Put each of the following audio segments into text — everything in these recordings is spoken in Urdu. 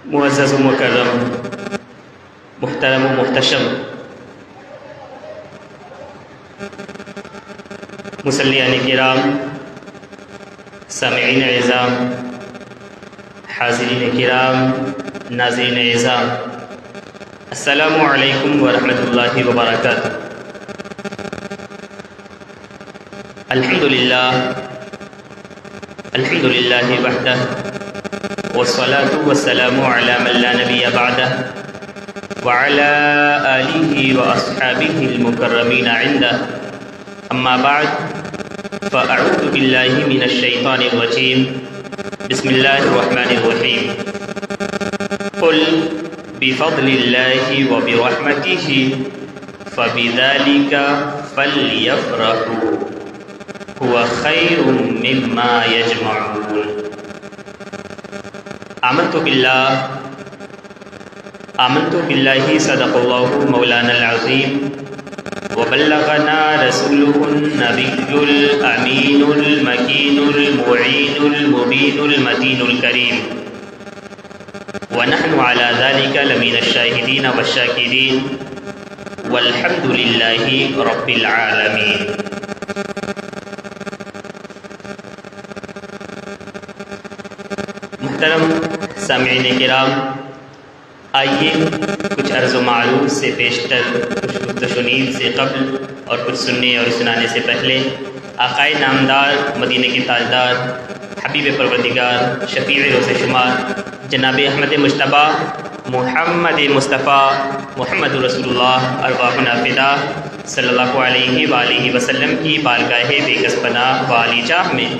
معزز و مکرم، محترم و محتشم مصلیان کرام، سامعین اعظام، حاضرین کرام، ناظرین اعظام، السلام علیکم ورحمۃ اللہ وبرکاتہ۔ الحمد للہ وحدہ والصلاة والسلام علی من لا نبی بعدہ وعلی آلہ واصحابہ المکرمین عندہ، اما بعد فاعوذ باللہ من الشیطان الرجیم، بسم اللہ الرحمن الرحیم۔ قل بفضل اللہ وبرحمتہ فبذلک فلیفرحوا هو خیر مما یجمعون۔ آمنت باللہ صدق اللہ مولانا العظیم وبلغنا رسوله النبی الامین المکین المعین المبین المتین الکریم، ونحن على ذلك لمن الشاہدین والشاکرین، والحمد للہ رب العالمین۔ محترم سامعین کرام، آئیے کچھ عرض و معروف سے پیشتر، کچھ گفت و شنید سے قبل اور کچھ سننے اور سنانے سے پہلے آقائے نامدار، مدینہ کے تاجدار، حبیب پروردگار، شفیع روز شمار جناب احمد مجتبی محمد مصطفیٰ محمد رسول اللہ ارواحنا فدا صلی اللہ علیہ وآلہ وسلم کی بارگاہ بے کس پناہ والی جاہ میں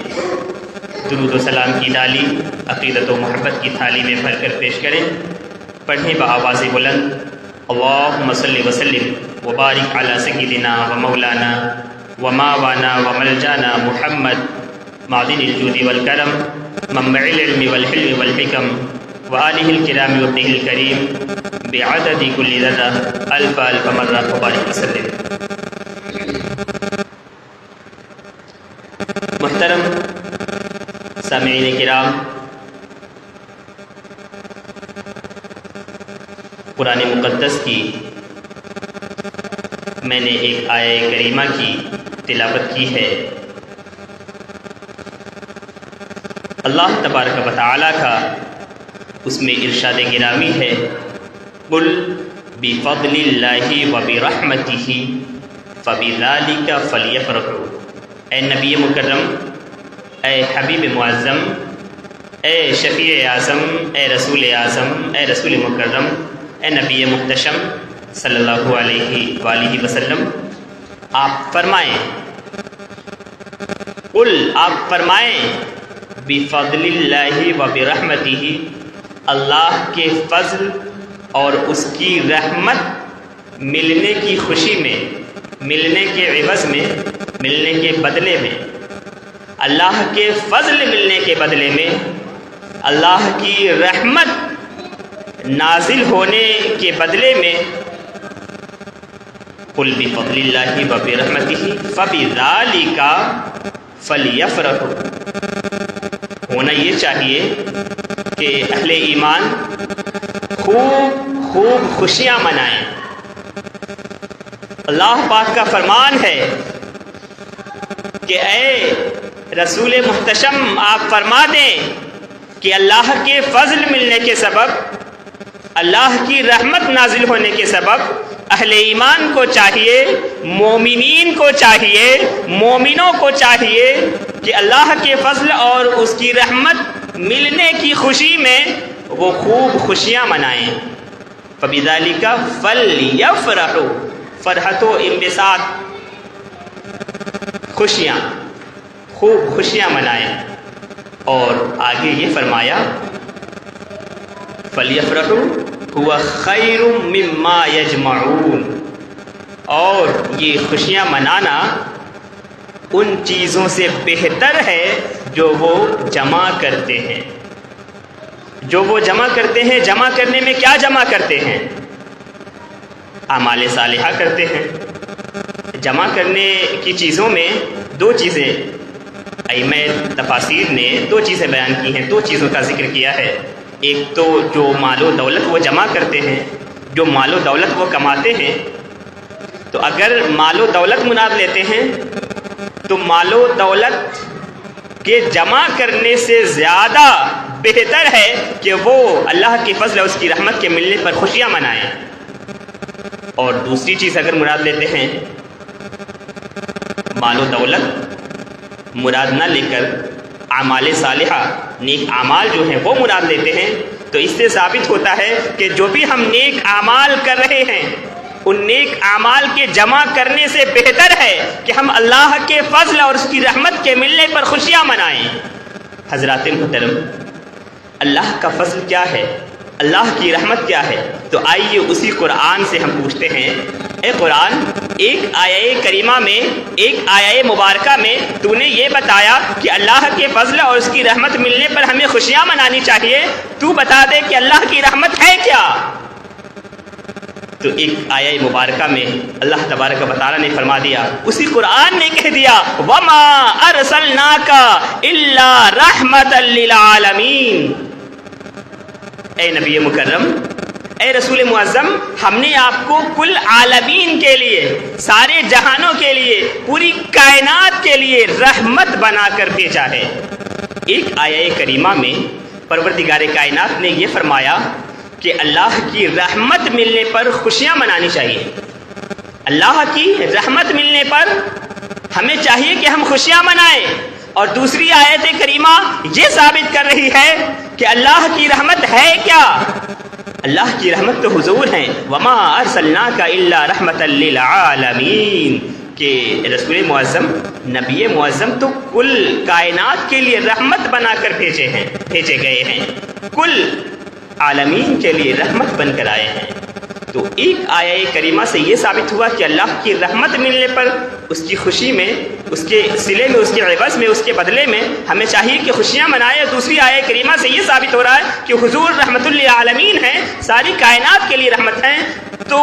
درود و سلام کی ڈالی عقیدت و محبت کی تھالی میں بھر کر پیش کریں۔ پڑھیں بآواز بلند، اللہم صلی وسلم وبارک علی سیدنا و مولانا و ماوانا و ملجانا محمد، معدن الجود والکرم، منبع العلم والحلم والحکم، وآلہ الکرام وابنہ الکریم، بعدد کل ذرہ الف الف مرہ مبارک وسلم۔ محترم سامعین کرام، قرآن مقدس کی میں نے ایک آیہ کریمہ کی تلاوت کی ہے۔ اللہ تبارک و تعالیٰ کا اس میں ارشاد گرامی ہے، قل بفضل اللہ وبرحمتہ فبذلک فلیفرحوا۔ اے نبی مکرم، اے حبیب معظم، اے شفیع اعظم، اے رسول اعظم، اے رسول مکرم، اے نبی محتشم صلی اللہ علیہ وآلہ وسلم، آپ فرمائیں، قل آپ فرمائیں، بفضل اللہ وبرحمتہ، اللہ کے فضل اور اس کی رحمت ملنے کی خوشی میں، ملنے کے عوض میں، ملنے کے بدلے میں، اللہ کے فضل ملنے کے بدلے میں، اللہ کی رحمت نازل ہونے کے بدلے میں، قل بفضل اللہ وبرحمتہ فبذلک فلیفرحوا۔ ہونا یہ چاہیے کہ اہل ایمان خوب خوشیاں منائیں۔ اللہ پاک کا فرمان ہے کہ اے رسول محتشم، آپ فرما دیں کہ اللہ کے فضل ملنے کے سبب، اللہ کی رحمت نازل ہونے کے سبب اہل ایمان کو چاہیے، مومنین کو چاہیے، مومنوں کو چاہیے کہ اللہ کے فضل اور اس کی رحمت ملنے کی خوشی میں وہ خوب خوشیاں منائیں۔ فبذلک فلیفرحوا، فرحت و انبساط، خوشیاں، خوب خوشیاں منائیں۔ اور آگے یہ فرمایا، فلیفرحوا هو خیر مما یجمعون، اور یہ خوشیاں منانا ان چیزوں سے بہتر ہے جو وہ جمع کرتے ہیں۔ جو وہ جمع کرتے ہیں، جمع کرنے میں کیا جمع کرتے ہیں؟ اعمال صالحہ کرتے ہیں۔ جمع کرنے کی چیزوں میں دو چیزیں ائمہ تفاسیر نے دو چیزیں بیان کی ہیں، دو چیزوں کا ذکر کیا ہے۔ ایک تو جو مال و دولت وہ جمع کرتے ہیں، جو مال و دولت وہ کماتے ہیں، تو اگر مال و دولت مراد لیتے ہیں تو مال و دولت کے جمع کرنے سے زیادہ بہتر ہے کہ وہ اللہ کے فضل اور اس کی رحمت کے ملنے پر خوشیاں منائیں۔ اور دوسری چیز اگر مراد لیتے ہیں، مال و دولت مراد نہ لے کر اعمال صالحہ، نیک اعمال جو ہیں وہ مراد لیتے ہیں، تو اس سے ثابت ہوتا ہے کہ جو بھی ہم نیک اعمال کر رہے ہیں ان نیک اعمال کے جمع کرنے سے بہتر ہے کہ ہم اللہ کے فضل اور اس کی رحمت کے ملنے پر خوشیاں منائیں۔ حضرات محترم، اللہ کا فضل کیا ہے، اللہ کی رحمت کیا ہے؟ تو آئیے اسی قرآن سے ہم پوچھتے ہیں، اے قرآن، ایک آیہ کریمہ میں، ایک آیہ مبارکہ میں تو نے یہ بتایا کہ اللہ کے فضل اور اس کی رحمت ملنے پر ہمیں خوشیاں منانی چاہیے، تو بتا دے کہ اللہ کی رحمت ہے کیا؟ تو ایک آیہ مبارکہ میں اللہ تبارک و تعالیٰ نے فرما دیا، اسی قرآن نے کہہ دیا، وَمَا أَرْسَلْنَاكَ إِلَّا رَحْمَةً لِّلْعَالَمِينَ۔ اے نبی مکرم، اے رسول معظم، ہم نے آپ کو کل عالمین کے لیے، سارے جہانوں کے لیے، پوری کائنات کے لیے رحمت بنا کر بھیجا ہے۔ ایک آیہ کریمہ میں پروردگار کائنات نے یہ فرمایا کہ اللہ کی رحمت ملنے پر خوشیاں منانی چاہیے۔ اللہ کی رحمت ملنے پر ہمیں چاہیے کہ ہم خوشیاں منائیں۔ اور دوسری آیت کریمہ یہ ثابت کر رہی ہے کہ اللہ کی رحمت ہے کیا؟ اللہ کی رحمت تو حضور ہیں، وما ارسلناک الا رحمتا للعالمین، کہ رسول معظم، نبی معظم تو کل کائنات کے لیے رحمت بنا کر بھیجے گئے ہیں، کل عالمین کے لیے رحمت بن کر آئے ہیں۔ تو ایک آیہ کریمہ سے یہ ثابت ہوا کہ اللہ کی رحمت ملنے پر اس کی خوشی میں، اس کے صلے میں، اس کے عوض میں، اس کے بدلے میں ہمیں چاہیے کہ خوشیاں منائیں۔ دوسری آیہ کریمہ سے یہ ثابت ہو رہا ہے کہ حضور رحمت للعالمین ہیں، ساری کائنات کے لیے رحمت ہیں۔ تو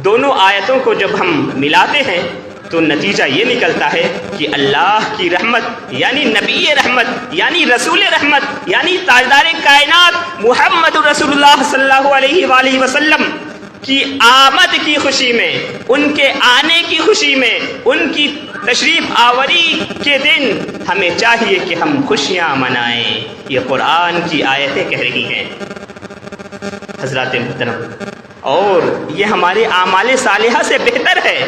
دونوں آیتوں کو جب ہم ملاتے ہیں تو نتیجہ یہ نکلتا ہے کہ اللہ کی رحمت یعنی نبی رحمت یعنی رسول رحمت یعنی تاجدار کائنات محمد رسول اللہ صلی اللہ علیہ وآلہ وسلم کی آمد کی خوشی میں، ان کے آنے کی خوشی میں، ان کی تشریف آوری کے دن ہمیں چاہیے کہ ہم خوشیاں منائیں۔ یہ قرآن کی آیتیں کہہ رہی ہیں حضرات محترم، اور یہ ہمارے اعمال صالحہ سے بہتر ہے۔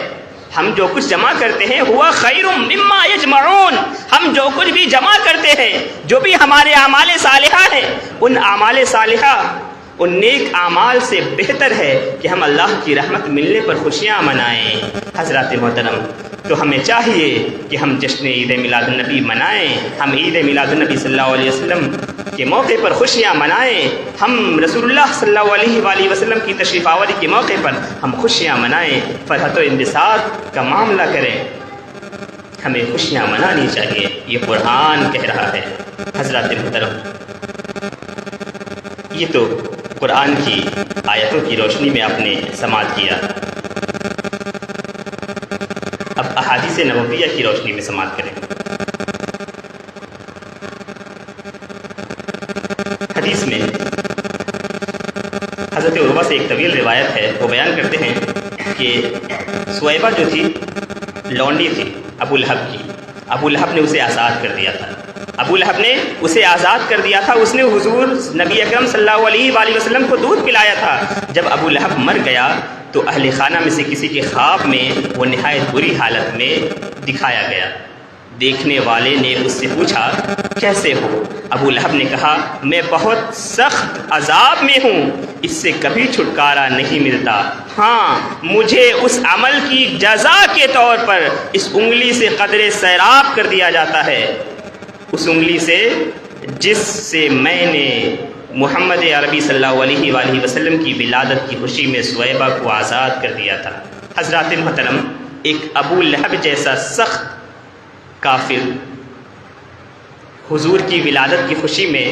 ہم جو کچھ جمع کرتے ہیں ہوا خیر مما یجمعون، ہم جو کچھ بھی جمع کرتے ہیں، جو بھی ہمارے اعمال صالحہ ہیں، ان اعمال صالحہ، ان نیک اعمال سے بہتر ہے کہ ہم اللہ کی رحمت ملنے پر خوشیاں منائیں۔ حضرات محترم، تو ہمیں چاہیے کہ ہم جشن عید میلاد النبی منائیں، ہم عید میلاد النبی صلی اللہ علیہ وسلم کے موقع پر خوشیاں منائیں، ہم رسول اللہ صلی اللہ علیہ وآلہ وسلم کی تشریف آوری کے موقع پر ہم خوشیاں منائیں، فرحت و انبساط کا معاملہ کریں، ہمیں خوشیاں منانی چاہیے، یہ قرآن کہہ رہا ہے۔ حضرات محترم، یہ تو قرآن کی آیتوں کی روشنی میں آپ نے سماعت کیا، اب احادیث نبویہ کی روشنی میں سماعت کریں۔ حدیث میں حضرت عروہ سے ایک طویل روایت ہے، وہ بیان کرتے ہیں کہ سویبہ جو تھی لونڈی تھی ابو لہب کی، ابو لہب نے اسے آزاد کر دیا تھا، ابو لہب نے اسے آزاد کر دیا تھا، اس نے حضور نبی اکرم صلی اللہ علیہ وآلہ وسلم کو دودھ پلایا تھا۔ جب ابو لہب مر گیا تو اہل خانہ میں سے کسی کے خواب میں وہ نہایت بری حالت میں دکھایا گیا۔ دیکھنے والے نے اس سے پوچھا کیسے ہو؟ ابو لہب نے کہا میں بہت سخت عذاب میں ہوں، اس سے کبھی چھٹکارا نہیں ملتا، ہاں مجھے اس عمل کی جزا کے طور پر اس انگلی سے قدرے سیراب کر دیا جاتا ہے، اس انگلی سے جس سے میں نے محمد عربی صلی اللہ علیہ وآلہ وسلم کی ولادت کی خوشی میں سویبہ کو آزاد کر دیا تھا۔ حضرات محترم، ایک ابو لہب جیسا سخت کافر حضور کی ولادت کی خوشی میں،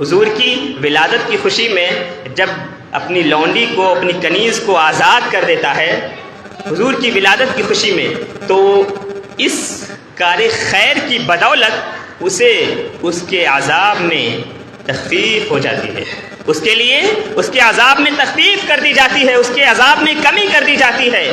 حضور کی ولادت کی خوشی میں جب اپنی لونڈی کو، اپنی کنیز کو آزاد کر دیتا ہے حضور کی ولادت کی خوشی میں، تو اس کار خیر کی بدولت اسے اس کے عذاب میں تخفیف ہو جاتی ہے، اس کے لیے اس کے عذاب میں تخفیف کر دی جاتی ہے، اس کے عذاب میں کمی کر دی جاتی ہے،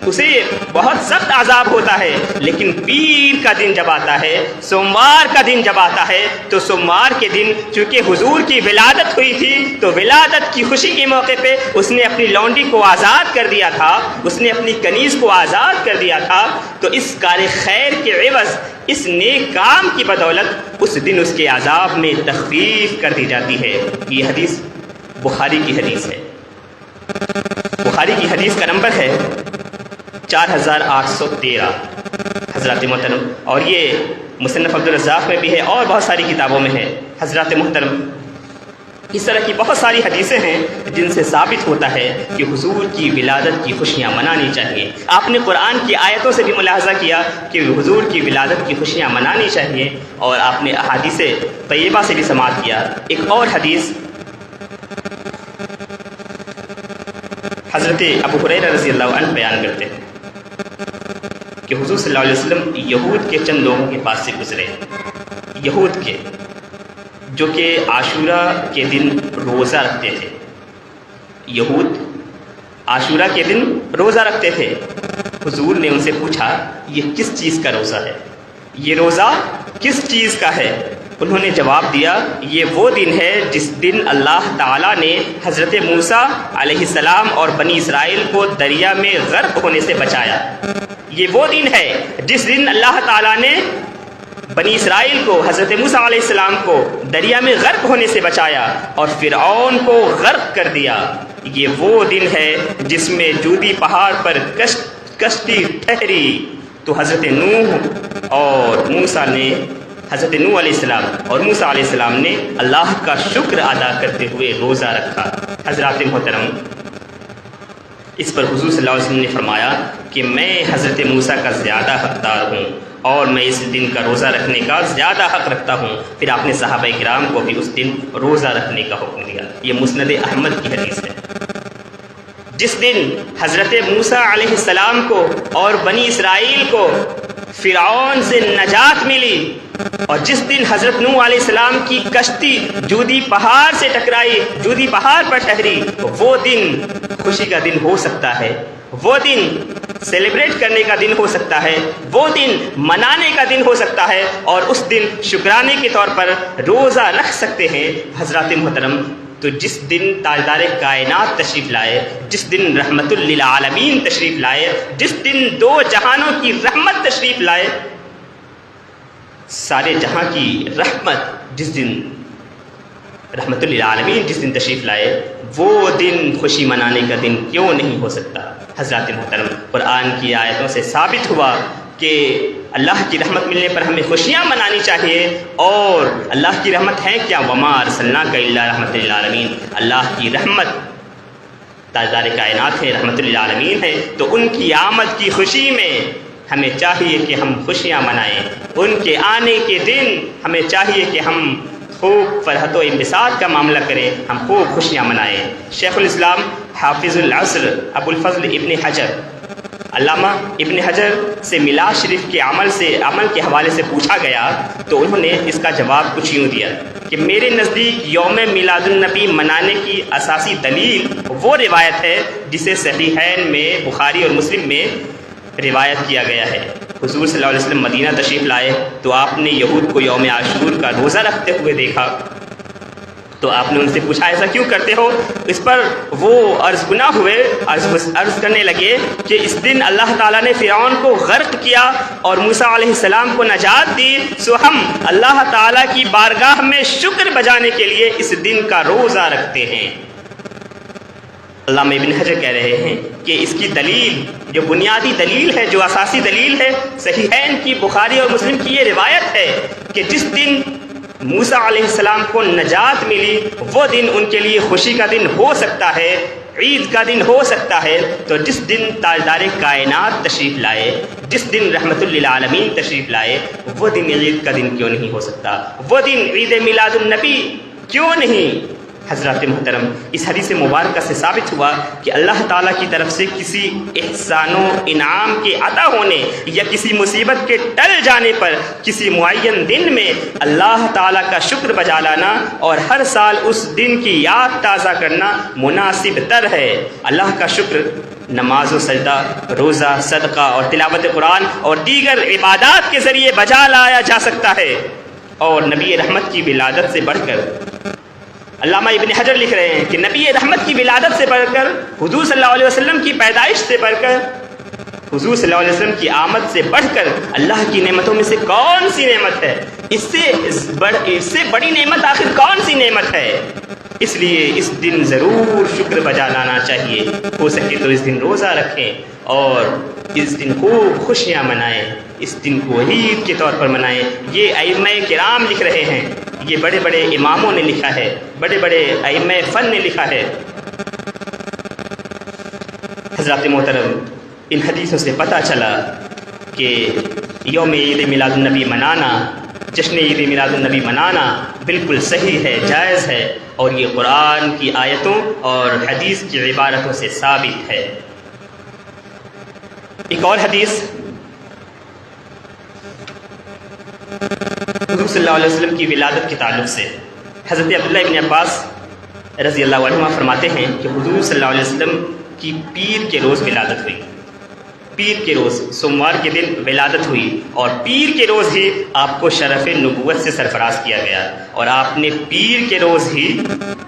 اسے بہت سخت عذاب ہوتا ہے۔ لیکن پیر کا دن جب آتا ہے، سوموار کا دن جب آتا ہے، تو سوموار کے دن چونکہ حضور کی ولادت ہوئی تھی تو ولادت کی خوشی کے موقع پہ اس نے اپنی لونڈی کو آزاد کر دیا تھا، اس نے اپنی کنیز کو آزاد کر دیا تھا، تو اس کار خیر کے عوض، اس نیک کام کی بدولت اس دن اس کے عذاب میں تخفیف کر دی جاتی ہے۔ یہ حدیث بخاری کی حدیث ہے، بخاری کی حدیث کا نمبر ہے 4813 حضرات محترم، اور یہ مصنف عبدالرزاق میں بھی ہے اور بہت ساری کتابوں میں ہے۔ حضرات محترم، اس طرح کی بہت ساری حدیثیں ہیں جن سے ثابت ہوتا ہے کہ حضور کی ولادت کی خوشیاں منانی چاہیے۔ آپ نے قرآن کی آیتوں سے بھی ملاحظہ کیا کہ حضور کی ولادت کی خوشیاں منانی چاہیے، اور آپ نے احادیث طیبہ سے بھی سماعت کیا۔ ایک اور حدیث حضرت ابو ہریرہ رضی اللہ عنہ بیان کرتے ہیں کہ حضور صلی اللہ علیہ وسلم یہود کے چند لوگوں کے پاس سے گزرے، یہود کے جو کہ عاشورہ کے دن روزہ رکھتے تھے۔ یہود عاشورہ کے دن روزہ رکھتے تھے۔ حضور نے ان سے پوچھا یہ کس چیز کا روزہ ہے، یہ روزہ کس چیز کا ہے؟ انہوں نے جواب دیا یہ وہ دن ہے جس دن اللہ تعالیٰ نے حضرت موسیٰ علیہ السلام اور بنی اسرائیل کو دریا میں غرق ہونے سے بچایا۔ یہ وہ دن ہے جس دن اللہ تعالیٰ نے بنی اسرائیل کو، حضرت موسیٰ علیہ السلام کو دریا میں غرق ہونے سے بچایا اور فرعون کو غرق کر دیا۔ یہ وہ دن ہے جس میں جودی پہاڑ پر کشتی ٹھہری تو حضرت نوح علیہ السلام اور موسیٰ علیہ السلام نے اللہ کا شکر ادا کرتے ہوئے روزہ رکھا۔ حضرات محترم، اس پر حضور صلی اللہ علیہ وسلم نے فرمایا کہ میں حضرت موسیٰ کا زیادہ حقدار ہوں اور میں اس دن کا روزہ رکھنے کا زیادہ حق رکھتا ہوں۔ پھر آپ نے صحابہ کرام کو بھی اس دن روزہ رکھنے کا حکم دیا۔ یہ مسند احمد کی حدیث ہے۔ جس دن حضرت موسیٰ علیہ السلام کو اور بنی اسرائیل کو فرعون سے نجات ملی، اور جس دن حضرت نوح علیہ السلام کی کشتی جودی پہاڑ سے ٹکرائی، جودی پہاڑ پر ٹھہری، وہ دن خوشی کا دن ہو سکتا ہے، وہ دن سیلیبریٹ کرنے کا دن ہو سکتا ہے، وہ دن منانے کا دن ہو سکتا ہے، اور اس دن شکرانے کے طور پر روزہ رکھ سکتے ہیں۔ حضرات محترم، تو جس دن تاجدار کائنات تشریف لائے، جس دن رحمت للعالمین تشریف لائے، جس دن دو جہانوں کی رحمت تشریف لائے، سارے جہاں کی رحمت جس دن رحمت للعالمین جس دن تشریف لائے، وہ دن خوشی منانے کا دن کیوں نہیں ہو سکتا؟ حضرات محترم، قرآن کی آیتوں سے ثابت ہوا کہ اللہ کی رحمت ملنے پر ہمیں خوشیاں منانی چاہیے، اور اللہ کی رحمت ہے کیا؟ وما ارسلناک الا رحمت للعالمین، اللہ کی رحمت تاجدار کائنات ہے، رحمت للعالمین ہے، تو ان کی آمد کی خوشی میں ہمیں چاہیے کہ ہم خوشیاں منائیں۔ ان کے آنے کے دن ہمیں چاہیے کہ ہم خوب فرحت و انبساط کا معاملہ کریں، ہم خوب خوشیاں منائیں۔ شیخ الاسلام حافظ العصر ابو الفضل ابن حجر، علامہ ابن حجر سے میلاد شریف کے عمل کے حوالے سے پوچھا گیا تو انہوں نے اس کا جواب کچھ یوں دیا کہ میرے نزدیک یوم میلاد النبی منانے کی اساسی دلیل وہ روایت ہے جسے صحیحین میں، بخاری اور مسلم میں روایت کیا گیا ہے۔ حضور صلی اللہ علیہ وسلم مدینہ تشریف لائے تو آپ نے یہود کو یوم عاشور کا روزہ رکھتے ہوئے دیکھا، تو آپ نے ان سے پوچھا ایسا کیوں کرتے ہو؟ اس پر وہ عرض گنا ہوئے، عرض کرنے لگے کہ اس دن اللہ تعالیٰ نے فرعون کو غرق کیا اور موسیٰ علیہ السلام کو نجات دی، سو ہم اللہ تعالیٰ کی بارگاہ میں شکر بجانے کے لیے اس دن کا روزہ رکھتے ہیں۔ علامہ ابن حجر کہہ رہے ہیں کہ اس کی دلیل، جو بنیادی دلیل ہے، جو اساسی دلیل ہے، صحیحین کی، بخاری اور مسلم کی یہ روایت ہے کہ جس دن موسیٰ علیہ السلام کو نجات ملی وہ دن ان کے لیے خوشی کا دن ہو سکتا ہے، عید کا دن ہو سکتا ہے، تو جس دن تاجدار کائنات تشریف لائے، جس دن رحمت للعالمین تشریف لائے، وہ دن عید کا دن کیوں نہیں ہو سکتا؟ وہ دن عید میلاد النبی کیوں نہیں؟ حضرات محترم، اس حدیث مبارکہ سے ثابت ہوا کہ اللہ تعالیٰ کی طرف سے کسی احسان و انعام کے عطا ہونے یا کسی مصیبت کے ٹل جانے پر کسی معین دن میں اللہ تعالیٰ کا شکر بجا لانا اور ہر سال اس دن کی یاد تازہ کرنا مناسب تر ہے۔ اللہ کا شکر نماز و سجدہ، روزہ، صدقہ اور تلاوت قرآن اور دیگر عبادات کے ذریعے بجا لایا جا سکتا ہے، اور نبی رحمت کی ولادت سے بڑھ کر، علامہ ابن حجر لکھ رہے ہیں کہ نبی رحمت کی ولادت سے بڑھ کر، حضور صلی اللہ علیہ وسلم کی پیدائش سے بڑھ کر، حضور صلی اللہ علیہ وسلم کی آمد سے بڑھ کر اللہ کی نعمتوں میں سے کون سی نعمت ہے؟ اس سے بڑی نعمت آخر کون سی نعمت ہے؟ اس لیے اس دن ضرور شکر بجا لانا چاہیے، ہو سکے تو اس دن روزہ رکھیں اور اس دن خوب خوشیاں منائیں، اس دن کو عید کے طور پر منائیں۔ یہ ائمہ کرام لکھ رہے ہیں، یہ بڑے بڑے اماموں نے لکھا ہے، بڑے بڑے ائمہ فن نے لکھا ہے۔ حضرات محترم، ان حدیثوں سے پتہ چلا کہ یوم عید میلاد النبی منانا، جشن عید میلاد النبی منانا بالکل صحیح ہے، جائز ہے، اور یہ قرآن کی آیتوں اور حدیث کی عبارتوں سے ثابت ہے۔ ایک اور حدیث حضور صلی اللہ علیہ وسلم کی ولادت کے تعلق سے، حضرت عبداللہ ابن عباس رضی اللہ عنہما فرماتے ہیں کہ حضور صلی اللہ علیہ وسلم کی پیر کے روز ولادت ہوئی، پیر کے روز سوموار کے دن ولادت ہوئی، اور پیر کے روز ہی آپ کو شرف نبوت سے سرفراز کیا گیا، اور آپ نے پیر کے روز ہی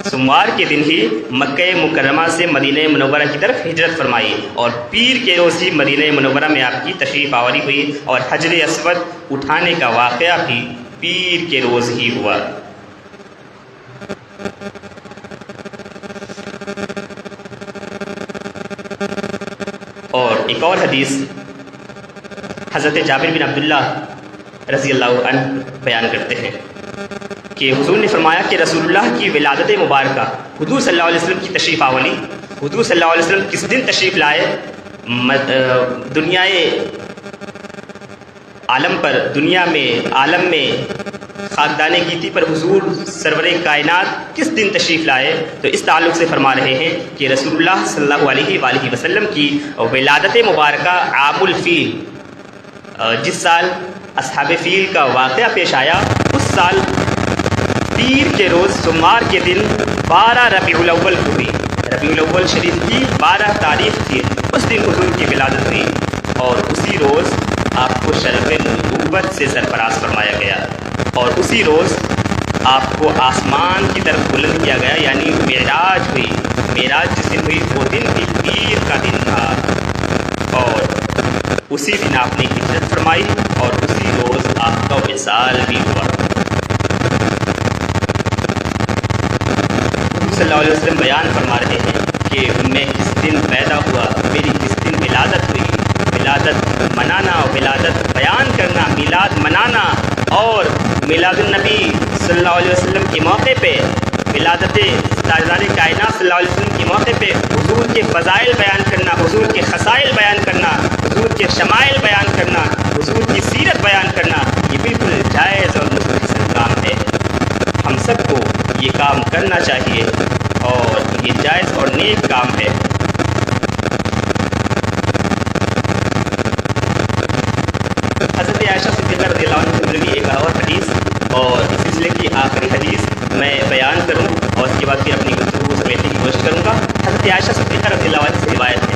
سوموار کے دن ہی مکہ مکرمہ سے مدینہ منورہ کی طرف ہجرت فرمائی، اور پیر کے روز ہی مدینہ منورہ میں آپ کی تشریف آوری ہوئی، اور حجر اسود اٹھانے کا واقعہ بھی پیر کے روز ہی ہوا۔ اور ایک اور حدیث حضرت جابر بن عبداللہ رضی اللہ عنہ بیان کرتے ہیں کہ حضور نے فرمایا کہ رسول اللہ کی ولادت مبارکہ، حضور صلی اللہ علیہ وسلم کی تشریف آوری، حضور صلی اللہ علیہ وسلم کس دن تشریف لائے؟ دنیا میں عالم میں خاکدان گیتی پر حضور سرور کائنات کس دن تشریف لائے؟ تو اس تعلق سے فرما رہے ہیں کہ رسول اللہ صلی اللہ علیہ وآلہ وسلم کی ولادت مبارکہ عام الفیل، جس سال اصحاب فیل کا واقعہ پیش آیا، اس سال پیر کے روز سوموار کے دن 12 ربیع الاول ہوئی، ربیع الاول شریف کی 12 تاریخ تھی، اس دن حضور کی ولادت ہوئی، اور اسی روز آپ کو شرف نبوت سے سرفراز فرمایا گیا، اور اسی روز آپ کو آسمان کی طرف بلند کیا گیا، یعنی معراج ہوئی۔ معراج جس دن ہوئی وہ دن بھی پیر کا دن تھا، اور اسی دن آپ نے ہجرت فرمائی، اور اسی روز آپ کا وصال بھی ہوا۔ صلی اللہ علیہ وسلم بیان فرما رہے ہیں کہ میں کس دن پیدا ہوا، میری کس دن ولادت ہوئی۔ ولادت منانا، ولادت بیان کرنا، میلاد منانا، اور میلاد النبی صلی اللہ علیہ وسلم کے موقع پہ، ولادت تاجدار کائنات صلی اللہ علیہ وسلم کے موقع پہ حضور کے فضائل بیان کرنا، حضور کے خصائل بیان کرنا، حضور کے شمائل بیان کرنا، حضور کی سیرت بیان کرنا، یہ بالکل جائز اور مستحسن کام ہے۔ ہم سب کو یہ کام کرنا چاہیے، اور یہ جائز اور نیک کام ہے۔ حضرت عائشہ صدیقہ رضی اللہ عنہ سے مروی ایک اور حدیث، اور اس سلسلے کی آخری حدیث میں بیان کروں، اور اس کے بعد پھر اپنی گفتگو کو سمیٹنے کی کوشش کروں گا۔ حضرت عائشہ صدیقہ رضی اللہ عنہ سے روایت ہے،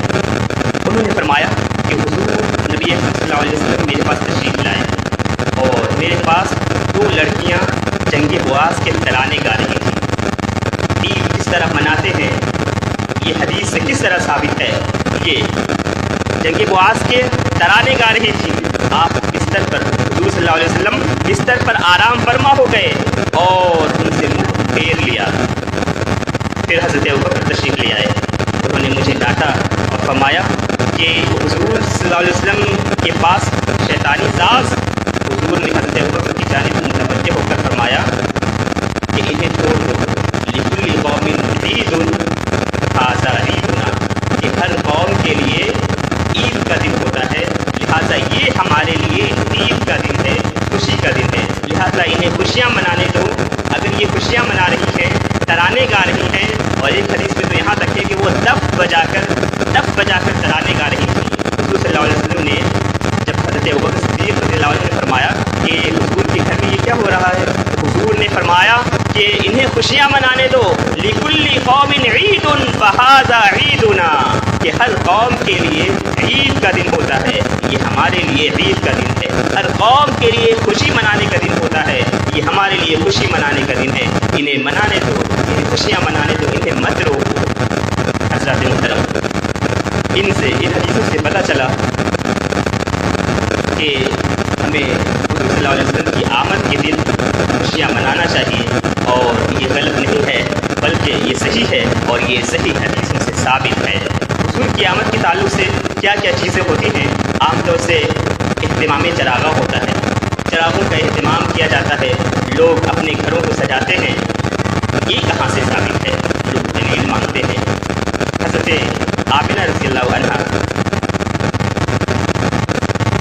انہوں نے فرمایا کہ حضور نبی صلی اللہ علیہ وسلم میرے پاس تشریف لائے، اور میرے پاس 2 لڑکیاں جنگ بواس کے ترانے گا رہی تھیں۔ عید کس طرح مناتے ہیں، یہ حدیث سے کس طرح ثابت ہے؟ یہ جنگ بواس کے ترانے گا رہی تھیں، آپ بستر پر، حضور صلی اللہ علیہ وسلم بستر پر آرام فرما ہو گئے اور ان سے منہ پھیر لیا۔ پھر حضرت ابوبکر تشریف لے آئے، انہوں نے مجھے ڈانٹا اور فرمایا کہ حضور صلی اللہ علیہ وسلم کے پاس شیطانی ساز۔ حضور نے حضرت ابوبکر کی جانب متوجہ ہو کر فرمایا کہ انہیں چھوڑ دو، لکل قوم عید ھذا عیدنا، کہ ہر قوم کے لیے عید کا دن ہوتا ہے، لہٰذا یہ ہمارے لیے عید کا دن ہے، خوشی کا دن ہے، لہٰذا انہیں خوشیاں منانے دو۔ اگر یہ خوشیاں منا رہی ہیں، ترانے گا رہی لِكُلِّ قَوْمٍ عِيدٌ فَهَذَا عِيدُنَا، کہ ہر قوم کے لیے عید کا دن ہوتا ہے، یہ ہمارے لیے عید کا دن ہے۔ ہر قوم کے لیے خوشی منانے کا دن ہوتا ہے، یہ ہمارے لیے خوشی منانے کا دن ہے۔ انہیں منانے دو، انہیں خوشیاں منانے دو، انہیں مت روکو۔ حضرات محترم، ان حدیثوں سے پتہ چلا کہ ہمیں حضور صلی اللہ علیہ وسلم کی آمد کے دن خوشیاں منانا چاہیے، اور یہ غلط نہیں ہے بلکہ یہ صحیح ہے، اور یہ صحیح حدیثوں سے ثابت ہے۔ حضور کی آمد کے تعلق سے کیا کیا چیزیں ہوتی ہیں؟ عام طور سے اہتمام چراغاں ہوتا ہے، چراغوں کا اہتمام کیا جاتا ہے، لوگ اپنے گھروں کو سجاتے ہیں۔ یہ کہاں سے ثابت ہے؟ لوگ دلیل مانگتے ہیں۔ حضرت آمنہ رضی اللہ عنہ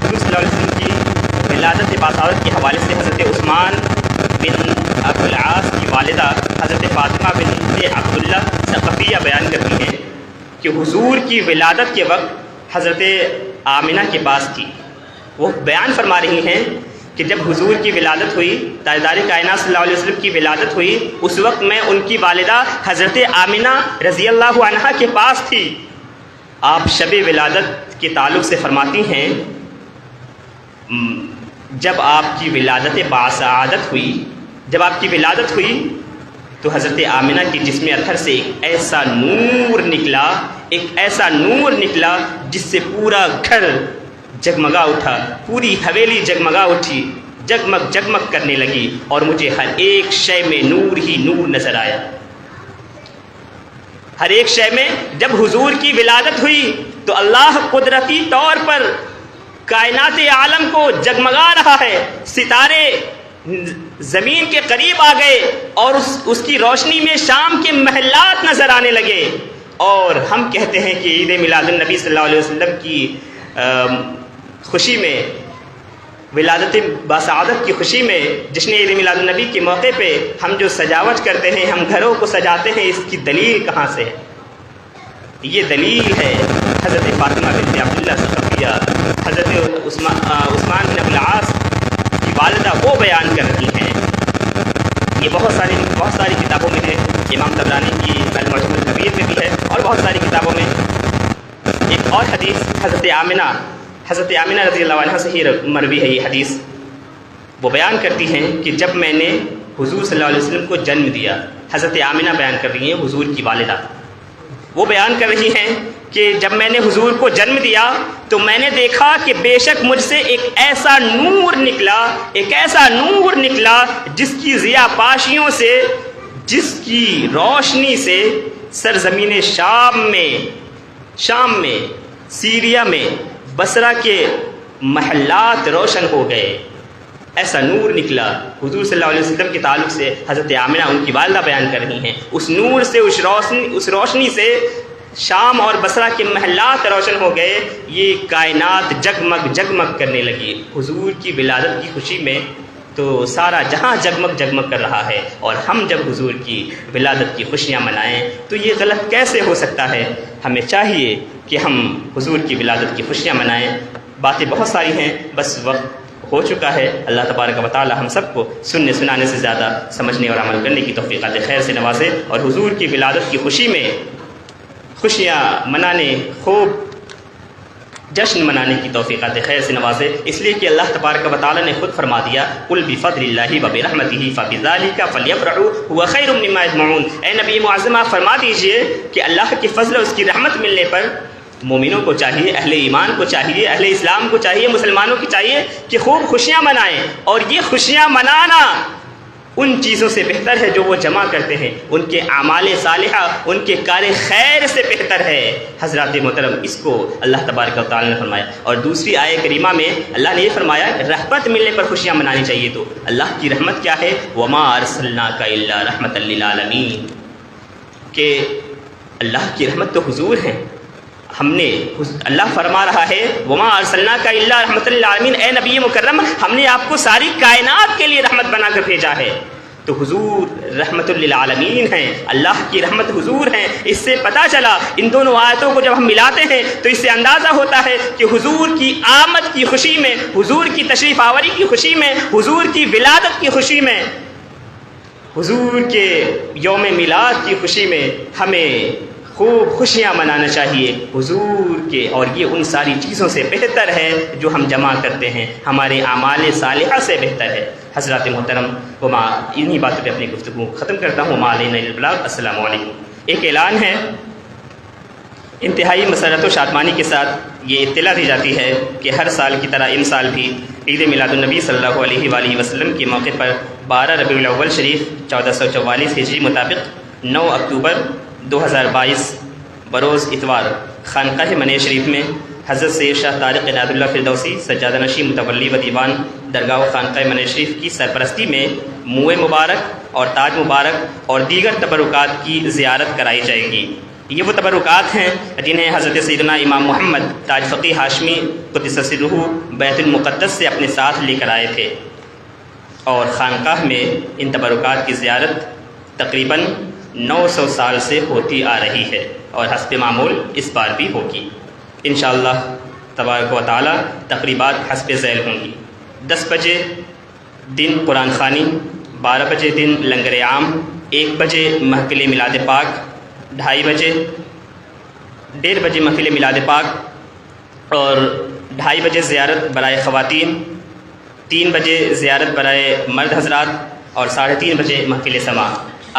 حضور صلی اللہ علیہ وسلم کی ولادت باسعادت کے حوالے سے حضرت عثمان بن ابو العاص کی والدہ حضرت فاطمہ بنت عبداللہ ثقفیہ بیان کرتی ہیں کہ حضور کی ولادت کے وقت حضرت آمنہ کے پاس تھی۔ وہ بیان فرما رہی ہیں کہ جب حضور کی ولادت ہوئی، تاجدار کائنات صلی اللہ علیہ وسلم کی ولادت ہوئی، اس وقت میں ان کی والدہ حضرت آمنہ رضی اللہ عنہا کے پاس تھی۔ آپ شب ولادت کے تعلق سے فرماتی ہیں جب آپ کی ولادت باسعادت ہوئی، جب آپ کی ولادت ہوئی تو حضرت آمنہ کے جسم اطہر سے ایک ایسا نور نکلا، ایک ایسا نور نکلا جس سے پورا گھر جگمگا اٹھا، پوری حویلی جگمگا اٹھی، جگمگ جگمگ کرنے لگی، اور مجھے ہر ایک شے میں نور ہی نور نظر آیا۔ ہر ایک شے میں جب حضور کی ولادت ہوئی تو اللہ قدرتی طور پر کائنات عالم کو جگمگا رہا ہے، ستارے زمین کے قریب آ گئے اور اس کی روشنی میں شام کے محلات نظر آنے لگے، اور ہم کہتے ہیں کہ عید میلاد النبی صلی اللہ علیہ وسلم کی خوشی میں، ولادت باسعادت کی خوشی میں، جشن عید میلاد النبی کے موقع پہ ہم جو سجاوٹ کرتے ہیں، ہم گھروں کو سجاتے ہیں، اس کی دلیل کہاں سے ہے؟ یہ دلیل ہے حضرت فاطمہ بنت عبداللہ ثقفیہ، حضرت عثمان بن ابو العاص کی والدہ وہ بیان کر رہی ہیں۔ یہ بہت ساری کتابوں میں ہے، امام طبرانی کی المعجم الکبیر میں بھی ہے، اور بہت ساری کتابوں میں۔ ایک اور حدیث حضرت آمنہ رضی اللہ عنہ سے ہی مروی ہے یہ حدیث۔ وہ بیان کرتی ہیں کہ جب میں نے حضور صلی اللہ علیہ وسلم کو جنم دیا، حضرت آمنہ بیان کر رہی ہیں، حضور کی والدہ، وہ بیان کر رہی ہیں کہ جب میں نے حضور کو جنم دیا تو میں نے دیکھا کہ بے شک مجھ سے ایک ایسا نور نکلا جس کی ضیاء پاشیوں سے، جس کی روشنی سے سرزمین شام میں، سیریا میں، بصرہ کے محلات روشن ہو گئے۔ ایسا نور نکلا حضور صلی اللہ علیہ وسلم کے تعلق سے حضرت آمنہ ان کی والدہ بیان کر رہی ہیں۔ اس نور سے، اس روشنی سے شام اور بصرہ کے محلات روشن ہو گئے، یہ کائنات جگمگ جگمگ کرنے لگی۔ حضور کی ولادت کی خوشی میں تو سارا جہاں جگمگ جگمگ کر رہا ہے، اور ہم جب حضور کی ولادت کی خوشیاں منائیں تو یہ غلط کیسے ہو سکتا ہے؟ ہمیں چاہیے کہ ہم حضور کی ولادت کی خوشیاں منائیں۔ باتیں بہت ساری ہیں، بس وقت ہو چکا ہے۔ اللہ تبارک و تعالی ہم سب کو سننے سنانے سے زیادہ سمجھنے اور عمل کرنے کی توفیقات خیر سے نوازے، اور حضور کی ولادت کی خوشی میں خوشیاں منانے، خوب جشن منانے کی توفیقات خیر سے نوازے، اس لیے کہ اللہ تبارک و تعالی نے خود فرما دیا، قل بفضل اللہ وبرحمتہ فبذلک فلیفرحوا هو خیر مما یجمعون۔ اے نبی معظم آپ فرما دیجئے کہ اللہ کے فضل اور اس کی رحمت ملنے پر مومنوں کو چاہیے، اہل ایمان کو چاہیے، اہل اسلام کو چاہیے، مسلمانوں کی چاہیے کہ خوب خوشیاں منائیں، اور یہ خوشیاں منانا ان چیزوں سے بہتر ہے جو وہ جمع کرتے ہیں، ان کے اعمال صالحہ، ان کے کار خیر سے بہتر ہے۔ حضرات محترم، اس کو اللہ تبارک و تعالی نے فرمایا، اور دوسری آیہ کریمہ میں اللہ نے یہ فرمایا رحمت ملنے پر خوشیاں منانی چاہیے۔ تو اللہ کی رحمت کیا ہے؟ وما ارسلناک الا رحمۃ للعالمین، کہ اللہ کی رحمت تو حضور ہیں۔ اللہ فرما رہا ہے وما ارسلناک الا رحمۃ للعالمین، اے نبی مکرم ہم نے آپ کو ساری کائنات کے لیے رحمت بنا کر بھیجا ہے۔ تو حضور رحمت للعالمین ہیں، اللہ کی رحمت حضور ہیں۔ اس سے پتہ چلا، ان دونوں آیتوں کو جب ہم ملاتے ہیں تو اس سے اندازہ ہوتا ہے کہ حضور کی آمد کی خوشی میں، حضور کی تشریف آوری کی خوشی میں، حضور کی ولادت کی خوشی میں حضور کے یوم میلاد کی خوشی میں ہمیں خوب خوشیاں منانا چاہیے حضور کے، اور یہ ان ساری چیزوں سے بہتر ہے جو ہم جمع کرتے ہیں، ہمارے اعمال صالحہ سے بہتر ہے۔ حضرات محترم، انہی باتوں پہ اپنی گفتگو ختم کرتا ہوں۔ وما علینا الا البلاغ۔ السلام علیکم۔ ایک اعلان ہے، انتہائی مسرت و شادمانی کے ساتھ یہ اطلاع دی جاتی ہے کہ ہر سال کی طرح ان سال بھی عید میلاد النبی صلی اللہ علیہ وآلہ وسلم کے موقع پر 12 ربیع الاول شریف 1444 ہجری مطابق 9 اکتوبر 2022 بروز اتوار خانقاہ منع شریف میں حضرت سید شاہ طارق عنایت اللہ فردوسی سجادہ نشین متولی و دیوان درگاہ و خانقاہ منع شریف کی سرپرستی میں موئے مبارک اور تاج مبارک اور دیگر تبرکات کی زیارت کرائی جائے گی۔ یہ وہ تبرکات ہیں جنہیں حضرت سیدنا امام محمد تاج فقی ہاشمی قدس سرہ بیت المقدس سے اپنے ساتھ لے کر آئے تھے، اور خانقاہ میں ان تبرکات کی زیارت تقریباً 900 سال سے ہوتی آ رہی ہے، اور حسب معمول اس بار بھی ہوگی انشاءاللہ تبارک و تعالی۔ تقریبات حسب ذیل ہوں گی۔ 10 بجے دن قرآن خوانی، 12 بجے دن لنگر عام، 1 بجے محفل میلاد پاک، 2:30 بجے 1:30 بجے محفل میلاد پاک، اور 2:30 بجے زیارت برائے خواتین، 3 بجے زیارت برائے مرد حضرات، اور 3:30 بجے محفل سماع۔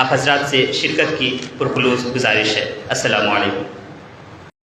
آپ حضرات سے شرکت کی پرخلوص گزارش ہے۔ السلام علیکم۔